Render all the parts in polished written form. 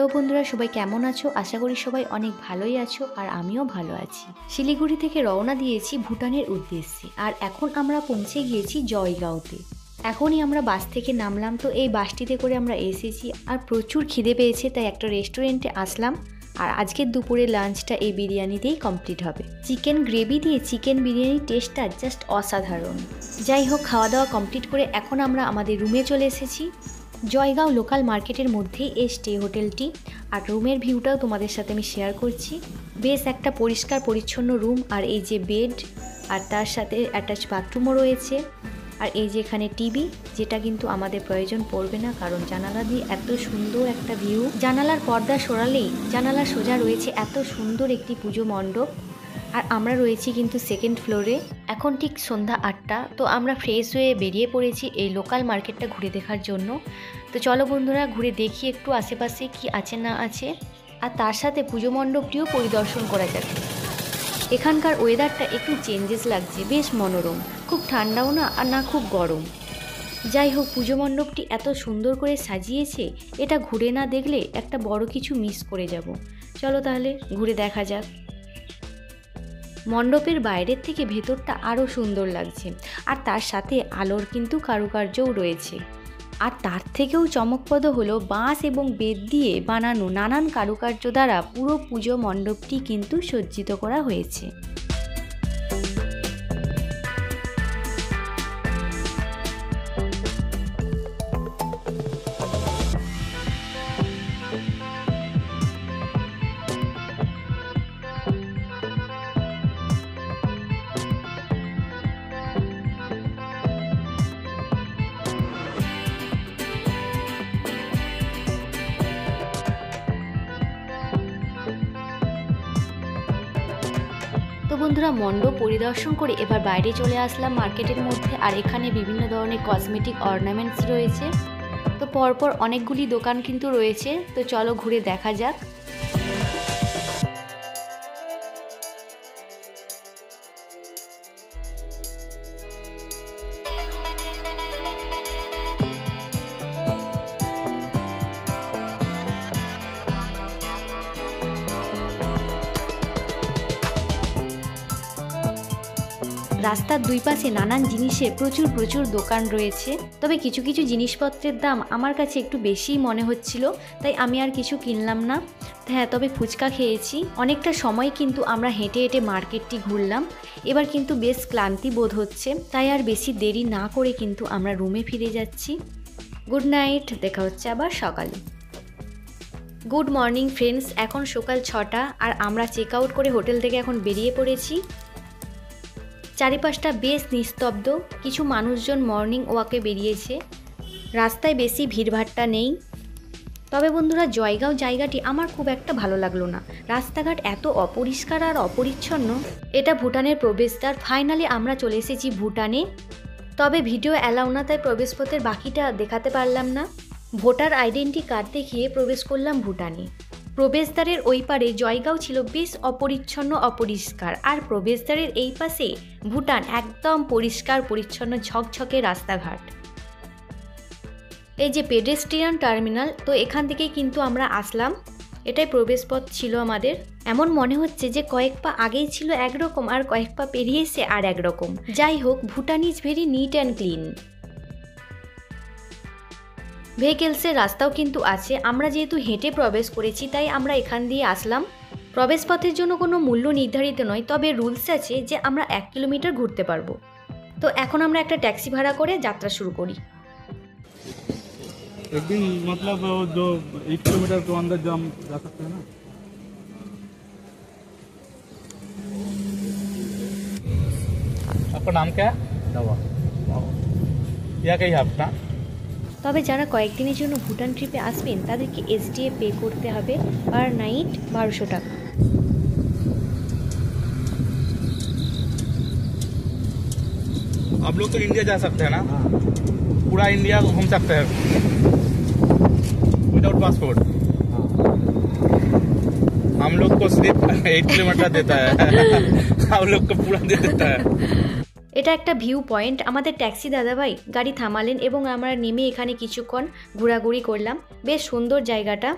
Hello বন্ধুরা, সবাই কেমন আছো? আশা করি সবাই অনেক ভালোই আছো আর আমিও ভালো আছি। শিলিগুড়ি থেকে রওনা দিয়েছি ভুটানের উদ্দেশ্যে, আর এখন আমরা পৌঁছে গিয়েছি জয়গাঁওতে। এখনই আমরা বাস থেকে নামলাম। তো এই বাসটিতে করে আমরা এসেছি আর প্রচুর খিদে পেয়েছে, তাই একটা রেস্টুরেন্টে আসলাম। আর আজকের দুপুরে লাঞ্চটা এই বিরিয়ানিতেই কমপ্লিট হবে। চিকেন গ্রেভি দিয়ে চিকেন বিরিয়ানির টেস্টটা জাস্ট অসাধারণ। যাই হোক, খাওয়া দাওয়া কমপ্লিট করে এখন আমরা আমাদের রুমে চলে এসেছি। জয়গাঁও লোকাল মার্কেটের মধ্যেই এই স্টে হোটেলটি, আর রুমের ভিউটাও তোমাদের সাথে আমি শেয়ার করছি। বেশ একটা পরিষ্কার পরিচ্ছন্ন রুম, আর এই যে বেড, আর তার সাথে অ্যাটাচ বাথরুমও রয়েছে। আর এই যে এখানে টিভি, যেটা কিন্তু আমাদের প্রয়োজন পড়বে না, কারণ জানালা দিয়ে এত সুন্দর একটা ভিউ। জানালার পর্দা সরালেই জানালার সোজা রয়েছে এত সুন্দর একটি পুজো মণ্ডপ। আর আমরা রয়েছি কিন্তু সেকেন্ড ফ্লোরে। এখন ঠিক সন্ধ্যা 8টা। তো আমরা ফ্রেশ হয়ে বেরিয়ে পড়েছি এই লোকাল মার্কেটটা ঘুরে দেখার জন্য। তো চলো বন্ধুরা, ঘুরে দেখি একটু আশেপাশে কি আছে না আছে, আর তার সাথে পুজো মণ্ডপটিও পরিদর্শন করা যাবে। এখানকার ওয়েদারটা একটু চেঞ্জেস লাগছে, বেশ মনোরম, খুব ঠান্ডাও না আর না খুব গরম। যাই হোক, পুজো মণ্ডপটি এত সুন্দর করে সাজিয়েছে, এটা ঘুরে না দেখলে একটা বড় কিছু মিস করে যাব। চলো তাহলে ঘুরে দেখা যাক। মণ্ডপের বাইরের থেকে ভেতরটা আরও সুন্দর লাগছে, আর তার সাথে আলোর কিন্তু কারুকার্যও রয়েছে। আর তার থেকেও চমকপ্রদ হলো বাঁশ এবং বেত দিয়ে বানানো নানান কারুকার্য দ্বারা পুরো পুজো মণ্ডপটি কিন্তু সজ্জিত করা হয়েছে। তো বন্ধুরা, মণ্ডপ পরিদর্শন করে এবার বাইরে চলে আসলাম মার্কেটের মধ্যে। আর এখানে বিভিন্ন ধরনের কসমেটিক অর্নামেন্টস রয়েছে। তো পরপর অনেকগুলি দোকান কিন্তু রয়েছে। তো চলো ঘুরে দেখা যাক। রাস্তার দুই পাশে নানান জিনিসের প্রচুর দোকান রয়েছে। তবে কিছু কিছু জিনিসপত্রের দাম আমার কাছে একটু বেশিই মনে হচ্ছিল, তাই আমি আর কিছু কিনলাম না। হ্যাঁ, তবে ফুচকা খেয়েছি। অনেকটা সময় কিন্তু আমরা হেঁটে হেঁটে মার্কেটটি ঘুরলাম। এবার কিন্তু বেশ ক্লান্তি বোধ হচ্ছে, তাই আর বেশি দেরি না করে কিন্তু আমরা রুমে ফিরে যাচ্ছি। গুড নাইট, দেখা হচ্ছে আবার সকালে। গুড মর্নিং ফ্রেন্ডস, এখন সকাল 6টা, আর আমরা চেক আউট করে হোটেল থেকে এখন বেরিয়ে পড়েছি। চারিপাশটা বেশ নিস্তব্ধ, কিছু মানুষজন মর্নিং ওয়াকে বেরিয়েছে। রাস্তায় বেশি ভিড়ভাট্টা নেই। তবে বন্ধুরা, জয়গাঁও জায়গাটি আমার খুব একটা ভালো লাগলো না। রাস্তাঘাট এত অপরিষ্কার আর অপরিচ্ছন্ন। এটা ভুটানের প্রবেশদ্বার। ফাইনালি আমরা চলে এসেছি ভুটানে। তবে ভিডিও অ্যালাউ না, তাই প্রবেশপথের বাকিটা দেখাতে পারলাম না। ভোটার আইডেন্টি কার্ড দেখিয়ে প্রবেশ করলাম ভুটানে। প্রবেশদ্বারের ওই পারে জয়গাঁও ছিল বেশ অপরিচ্ছন্ন অপরিষ্কার, আর প্রবেশদ্বারের এই পাশে ভুটান একদম পরিষ্কার পরিচ্ছন্ন ঝকঝকে রাস্তাঘাট। এই যে পেডেস্ট্রিয়ান টার্মিনাল, তো এখান থেকেই কিন্তু আমরা আসলাম। এটাই প্রবেশপথ ছিল আমাদের। এমন মনে হচ্ছে যে কয়েক পা আগেই ছিল একরকম, আর কয়েক পা পেরিয়ে এসে আর একরকম। যাই হোক, Bhutan is very neat and clean. ভেহিকেলসের রাস্তাও কিন্তু আছে। আমরা যেহেতু হেঁটে প্রবেশ করেছি, তাই আমরা এখান দিয়ে আসলাম। প্রবেশপথের জন্য কোনো মূল্য নির্ধারিত নয়, তবে রুলস আছে যে আমরা 1 কিলোমিটার ঘুরতে পারবো। তো এখন আমরা একটা ট্যাক্সি ভাড়া করে যাত্রা শুরু করি। একদিন मतलब जो 1 किलोमीटर के अंदर जो हम जा सकते हैं ना। आपका नाम क्या है? दवा। क्या कही आपका? তবে যারা কয়েকদিনের জন্য ভুটান ট্রিপে আসবেন, তাদেরকে SDA পে করতে হবে পার নাইট 1200 টাকা। आप लोग तो इंडिया जा सकते हैं ना? पूरा इंडिया घूम सकते हैं विदाउट पासपोर्ट। हम लोग को सिर्फ 8 किलोमीटर देता है। हम लोग को पूरा दे देता है। এটা একটা ভিউ পয়েন্ট। আমাদের ট্যাক্সি দাদাভাই গাড়ি থামালেন এবং আমরা নেমে এখানে কিছুক্ষণ ঘোরাঘুরি করলাম। বেশ সুন্দর জায়গাটা।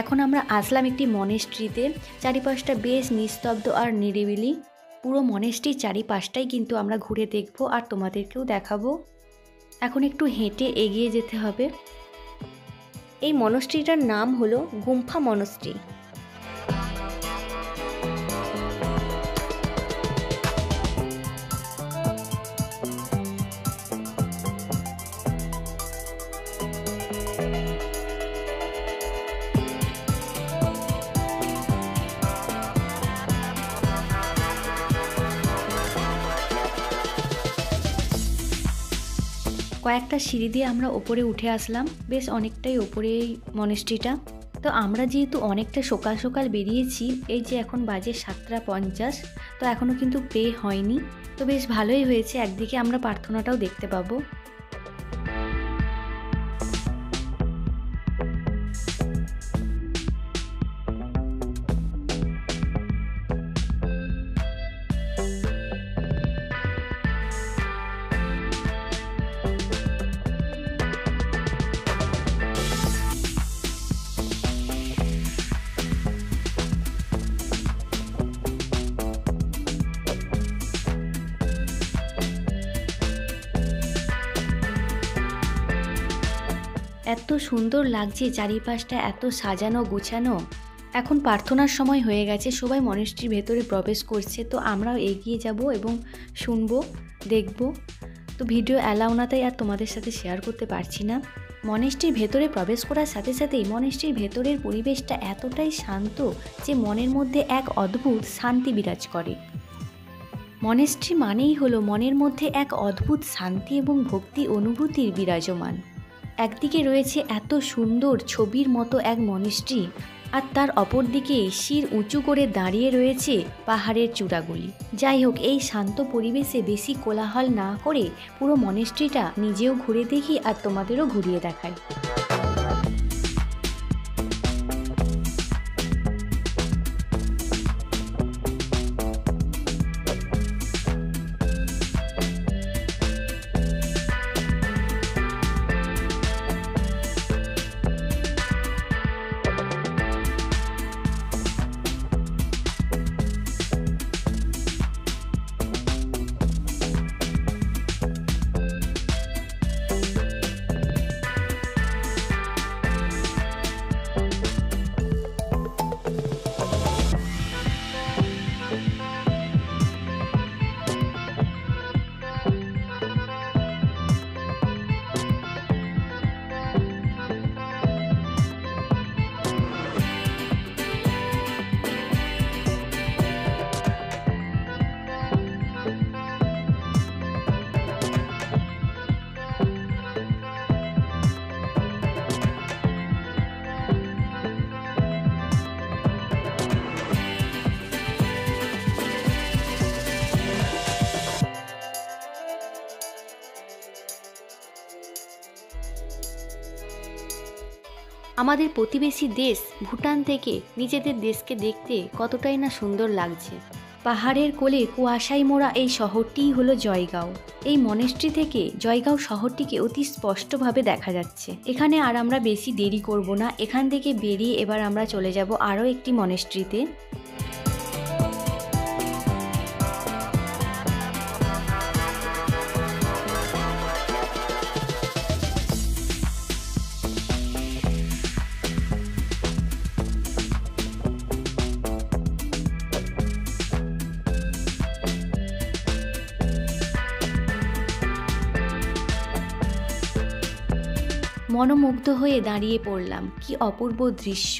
এখন আমরা আসলাম একটি মনেস্ট্রিতে। চারিপাশটা বেশ নিস্তব্ধ আর নিরিবিলি। পুরো মনেস্ট্রির চারিপাশটাই কিন্তু আমরা ঘুরে দেখব আর তোমাদেরকেও দেখাবো। এখন একটু হেঁটে এগিয়ে যেতে হবে। এই মনেস্ট্রিটার নাম হলো গুম্ফা মনেস্ট্রি। কয়েকটা সিঁড়ি দিয়ে আমরা ওপরে উঠে আসলাম, বেশ অনেকটাই ওপরে এই মনেস্ট্রিটা। তো আমরা যেহেতু অনেকটা সকাল সকাল বেরিয়েছি, এই যে এখন বাজে 7:50, তো এখনও কিন্তু প্রে হয়নি। তো বেশ ভালোই হয়েছে, একদিকে আমরা প্রার্থনাটাও দেখতে পাবো। এত সুন্দর লাগছে চারিপাশটা, এত সাজানো গোছানো। এখন প্রার্থনার সময় হয়ে গেছে, সবাই মনেস্ট্রির ভেতরে প্রবেশ করছে। তো আমরাও এগিয়ে যাব এবং শুনবো, দেখব। তো ভিডিও অ্যালাউ না, তাই আর তোমাদের সাথে শেয়ার করতে পারছি না। মনেস্ট্রির ভেতরে প্রবেশ করার সাথে সাথেই মনেস্ট্রির ভেতরের পরিবেশটা এতটাই শান্ত যে মনের মধ্যে এক অদ্ভুত শান্তি বিরাজ করে। মনেস্ট্রি মানেই হলো মনের মধ্যে এক অদ্ভুত শান্তি এবং ভক্তি অনুভূতির বিরাজমান। একদিকে রয়েছে এত সুন্দর ছবির মতো এক মনেস্ট্রি, আর তার অপর দিকে শির উঁচু করে দাঁড়িয়ে রয়েছে পাহাড়ের চূড়াগুলি। যাই হোক, এই শান্ত পরিবেশে বেশি কোলাহল না করে পুরো মনেস্ট্রিটা নিজেও ঘুরে দেখি আর তোমাদেরও ঘুরিয়ে দেখাই। আমাদের প্রতিবেশী দেশ ভুটান থেকে নিজেদের দেশকে দেখতে কতটাই না সুন্দর লাগছে। পাহাড়ের কোলে কুয়াশায় মোড়া এই শহরটিই হলো জয়গাঁও। এই মনেস্ট্রি থেকে জয়গাঁও শহরটিকে অতি স্পষ্টভাবে দেখা যাচ্ছে। এখানে আর আমরা বেশি দেরি করব না, এখান থেকে বেরিয়ে এবার আমরা চলে যাব আরও একটি মনেস্ট্রিতে। মনোমুগ্ধ হয়ে দাঁড়িয়ে পড়লাম, কি অপূর্ব দৃশ্য।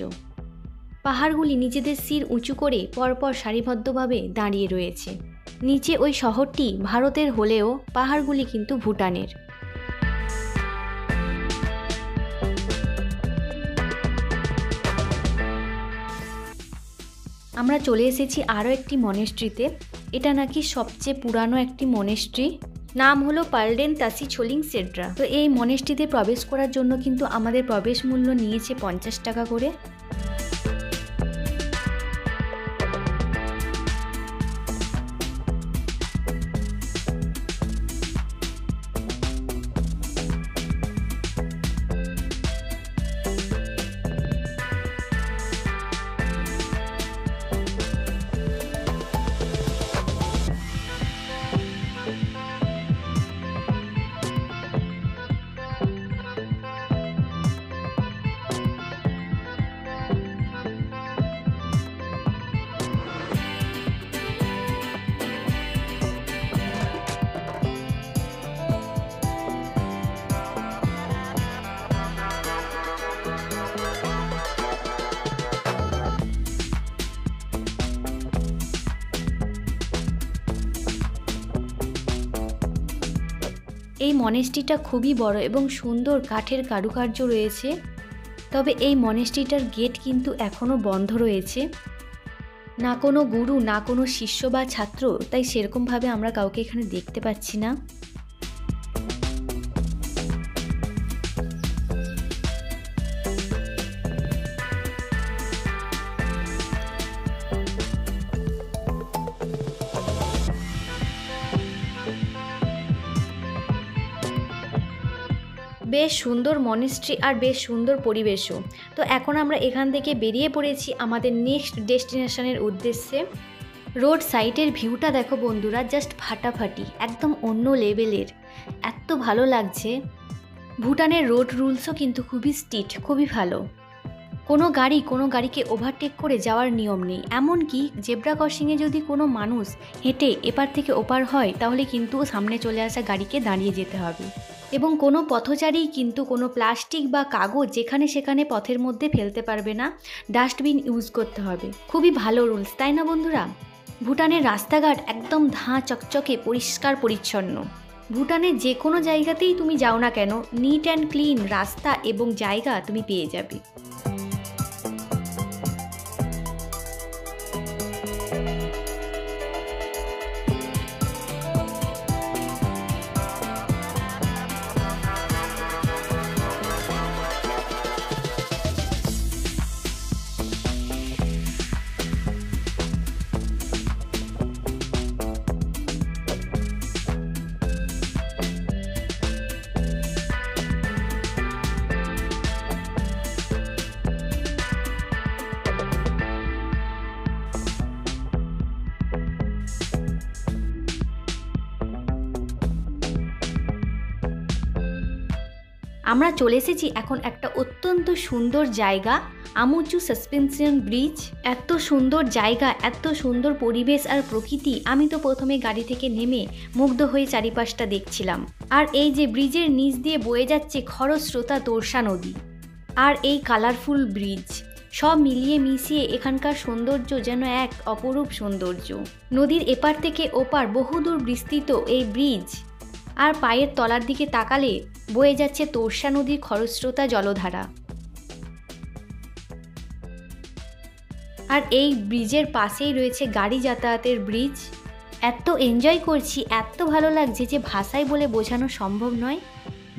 পাহাড়গুলি নিজেদের শির উঁচু করে পরপর সারিবদ্ধভাবে দাঁড়িয়ে রয়েছে। নিচে ওই শহরটি ভারতের হলেও পাহাড়গুলি কিন্তু ভুটানের। আমরা চলে এসেছি আরও একটি মনেস্ট্রিতে। এটা নাকি সবচেয়ে পুরানো একটি মনেস্ট্রি, নাম হলো পার্লেন তাসি ছোলিং সেড্রা। তো এই মনেস্ট্রিতে প্রবেশ করার জন্য কিন্তু আমাদের প্রবেশ মূল্য নিয়েছে 50 টাকা করে। এই মনেস্ট্রিটা খুবই বড় এবং সুন্দর কাঠের কারুকার্য রয়েছে। তবে এই মনেস্ট্রিটার গেট কিন্তু এখনও বন্ধ রয়েছে। না কোনো গুরু, না কোনো শিষ্য বা ছাত্র, তাই সেরকমভাবে আমরা কাউকে এখানে দেখতে পাচ্ছি না। বেশ সুন্দর মনেস্ট্রি আর বেশ সুন্দর পরিবেশও। তো এখন আমরা এখান থেকে বেরিয়ে পড়েছি আমাদের নেক্সট ডেস্টিনেশনের উদ্দেশ্যে। রোড সাইডের ভিউটা দেখো বন্ধুরা, জাস্ট ফাটাফাটি, একদম অন্য লেভেলের, এত ভালো লাগছে। ভুটানের রোড রুলসও কিন্তু খুবই স্ট্রিক্ট, খুবই ভালো। কোনো গাড়িকে ওভারটেক করে যাওয়ার নিয়ম নেই। এমনকি জেব্রা ক্রসিংয়ে যদি কোনো মানুষ হেঁটে এপার থেকে ওপার হয়, তাহলে কিন্তু সামনে চলে আসা গাড়িকে দাঁড়িয়ে যেতে হবে। এবং কোনো পথচারী কিন্তু কোনো প্লাস্টিক বা কাগজ যেখানে সেখানে পথের মধ্যে ফেলতে পারবে না, ডাস্টবিন ইউজ করতে হবে। খুবই ভালো রুলস, তাই না বন্ধুরা? ভুটানের রাস্তাঘাট একদম ধাঁ চকচকে, পরিষ্কার পরিচ্ছন্ন। ভুটানের যে কোনো জায়গাতেই তুমি যাও না কেন, নিট অ্যান্ড ক্লিন রাস্তা এবং জায়গা তুমি পেয়ে যাবে। আমরা চলে এসেছি এখন একটা অত্যন্ত সুন্দর জায়গা, আমুচু সাসপেনশন ব্রিজ। এত সুন্দর জায়গা, এত সুন্দর পরিবেশ আর প্রকৃতি, আমি তো প্রথমে গাড়ি থেকে নেমে মুগ্ধ হয়ে চারিপাশটা দেখছিলাম। আর এই যে ব্রিজের নিচ দিয়ে বয়ে যাচ্ছে খরস্রোতা তোরসা নদী, আর এই কালারফুল ব্রিজ, সব মিলিয়ে মিশিয়ে এখানকার সৌন্দর্য যেন এক অপরূপ সৌন্দর্য। নদীর এপার থেকে ওপার বহুদূর বিস্তৃত এই ব্রিজ, আর পায়ের তলার দিকে তাকালে বয়ে যাচ্ছে তোরসা নদীর খরস্রোতা জলধারা। আর এই ব্রিজের পাশেই রয়েছে গাড়ি যাতায়াতের ব্রিজ। এত এনজয় করছি, এত ভালো লাগছে যে ভাষায় বলে বোঝানো সম্ভব নয়।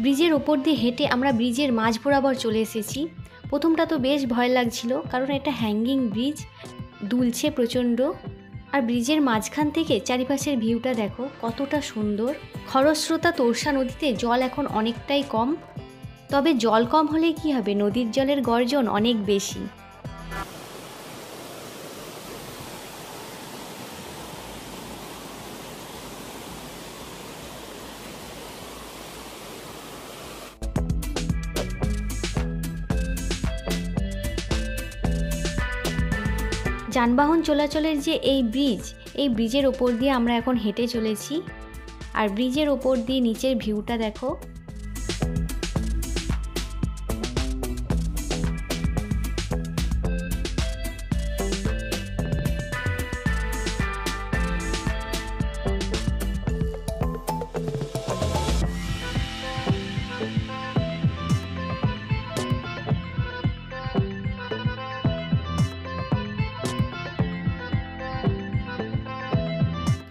ব্রিজের ওপর দিয়ে হেঁটে আমরা ব্রিজের মাঝ বরাবর চলে এসেছি। প্রথমটা তো বেশ ভয় লাগছিল, কারণ এটা হ্যাঙ্গিং ব্রিজ, দুলছে প্রচণ্ড। আর ব্রিজের মাঝখান থেকে চারিপাশের ভিউটা দেখো কতটা সুন্দর। খরস্রোতা তোরসা নদীতে জল এখন অনেকটাই কম, তবে জল কম হলে কি হবে, নদীর জলের গর্জন অনেক বেশি। যানবাহন চলাচলের যে এই ব্রিজের ওপর দিয়ে আমরা এখন হেঁটে চলেছি। আর ব্রিজের ওপর দিয়ে নিচের ভিউটা দেখো।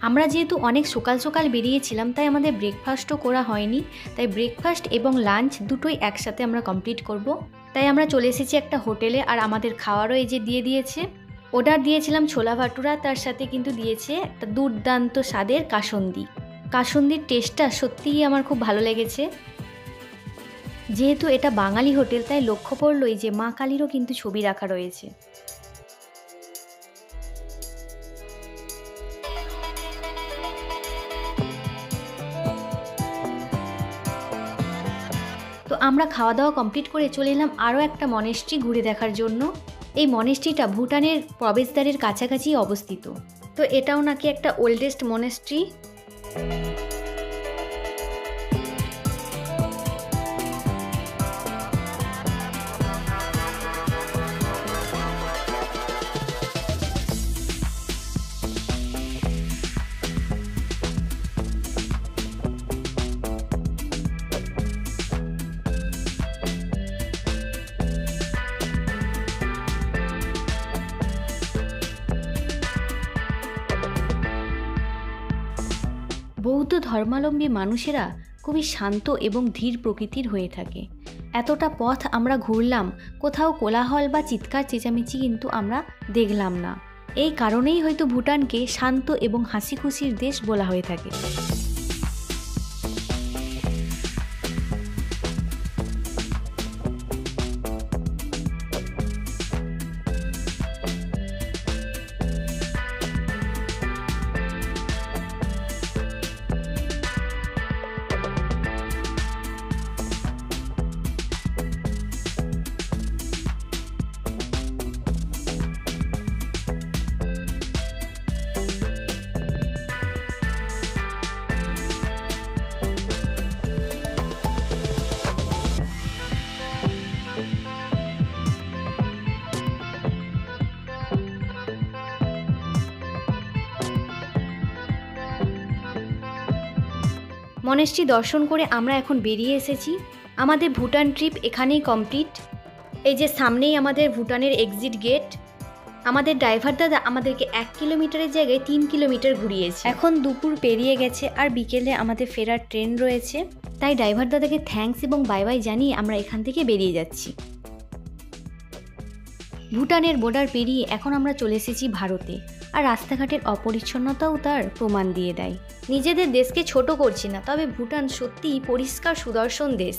আমরা যেহেতু অনেক সকাল সকাল বেরিয়েছিলাম তাই আমাদের ব্রেকফাস্টও করা হয়নি, তাই ব্রেকফাস্ট এবং লাঞ্চ দুটোই একসাথে আমরা কমপ্লিট করব। তাই আমরা চলে এসেছি একটা হোটেলে, আর আমাদের খাওয়ারও এই যে দিয়ে দিয়েছে। অর্ডার দিয়েছিলাম ছোলা ভাটুরা, তার সাথে কিন্তু দিয়েছে একটা দুর্দান্ত স্বাদের কাসুন্দি। কাসুন্দির টেস্টটা সত্যিই আমার খুব ভালো লেগেছে। যেহেতু এটা বাঙালি হোটেল তাই লক্ষ্য পড়লই যে মা কালীরও কিন্তু ছবি রাখা রয়েছে। তো আমরা খাওয়া দাওয়া কমপ্লিট করে চলে এলাম আরও একটা মনেস্ট্রি ঘুরে দেখার জন্য। এই মনেস্ট্রিটা ভুটানের প্রবেশদ্বারের কাছাকাছি অবস্থিত। তো এটাও নাকি একটা ওল্ডেস্ট মনেস্ট্রি। বৌদ্ধ ধর্মাবলম্বী মানুষেরা খুবই শান্ত এবং ধীর প্রকৃতির হয়ে থাকে। এতটা পথ আমরা ঘুরলাম, কোথাও কোলাহল বা চিৎকার চেঁচামেচি কিন্তু আমরা দেখলাম না। এই কারণেই হয়তো ভুটানকে শান্ত এবং হাসি খুশির দেশ বলা হয়ে থাকে। মনেস্ট্রি দর্শন করে আমরা এখন বেরিয়ে এসেছি। আমাদের ভুটান ট্রিপ এখানেই কমপ্লিট। এই যে সামনেই আমাদের ভুটানের এক্সিট গেট। আমাদের ড্রাইভার দাদা আমাদেরকে 1 কিলোমিটারের জায়গায় 3 কিলোমিটার ঘুরিয়েছে। এখন দুপুর পেরিয়ে গেছে আর বিকেলে আমাদের ফেরার ট্রেন রয়েছে, তাই ড্রাইভার দাদাকে থ্যাঙ্কস এবং বাই বাই জানিয়ে আমরা এখান থেকে বেরিয়ে যাচ্ছি। ভুটানের বর্ডার পেরিয়ে এখন আমরা চলে এসেছি ভারতে, আর রাস্তাঘাটের অপরিচ্ছন্নতাও তার প্রমাণ দিয়ে দেয়। নিজেদের দেশকে ছোট করছি না, তবে ভুটান সত্যিই পরিষ্কার সুদর্শন দেশ।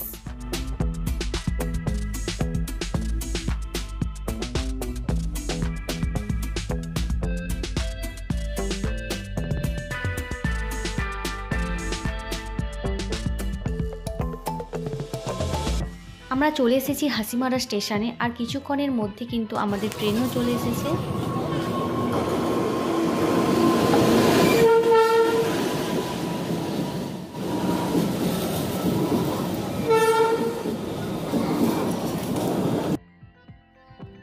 আমরা চলে এসেছি হাসিমারা স্টেশনে, আর কিছুক্ষণের মধ্যে কিন্তু আমাদের ট্রেনও চলে এসেছে।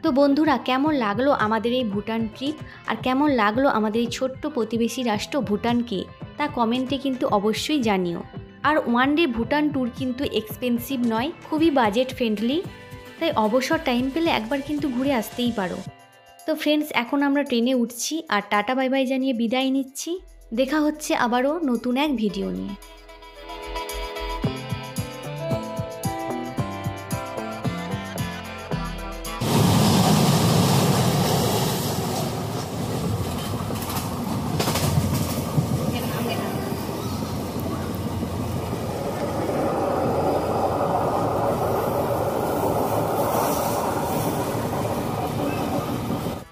তো বন্ধুরা, কেমন লাগলো আমাদের এই ভুটান ট্রিপ, আর কেমন লাগলো আমাদের এই ছোট্ট প্রতিবেশী রাষ্ট্র ভুটানকে, তা কমেন্টে কিন্তু অবশ্যই জানিও। আর ওয়ান ডে ভুটান ট্যুর কিন্তু এক্সপেন্সিভ নয়, খুবই বাজেট ফ্রেন্ডলি, তাই অবসর টাইম পেলে একবার কিন্তু ঘুরে আসতেই পারো। তো ফ্রেন্ডস, এখন আমরা ট্রেনে উঠছি আর টাটা বাই বাই জানিয়ে বিদায় নিচ্ছি। দেখা হচ্ছে আবারও নতুন এক ভিডিও নিয়ে।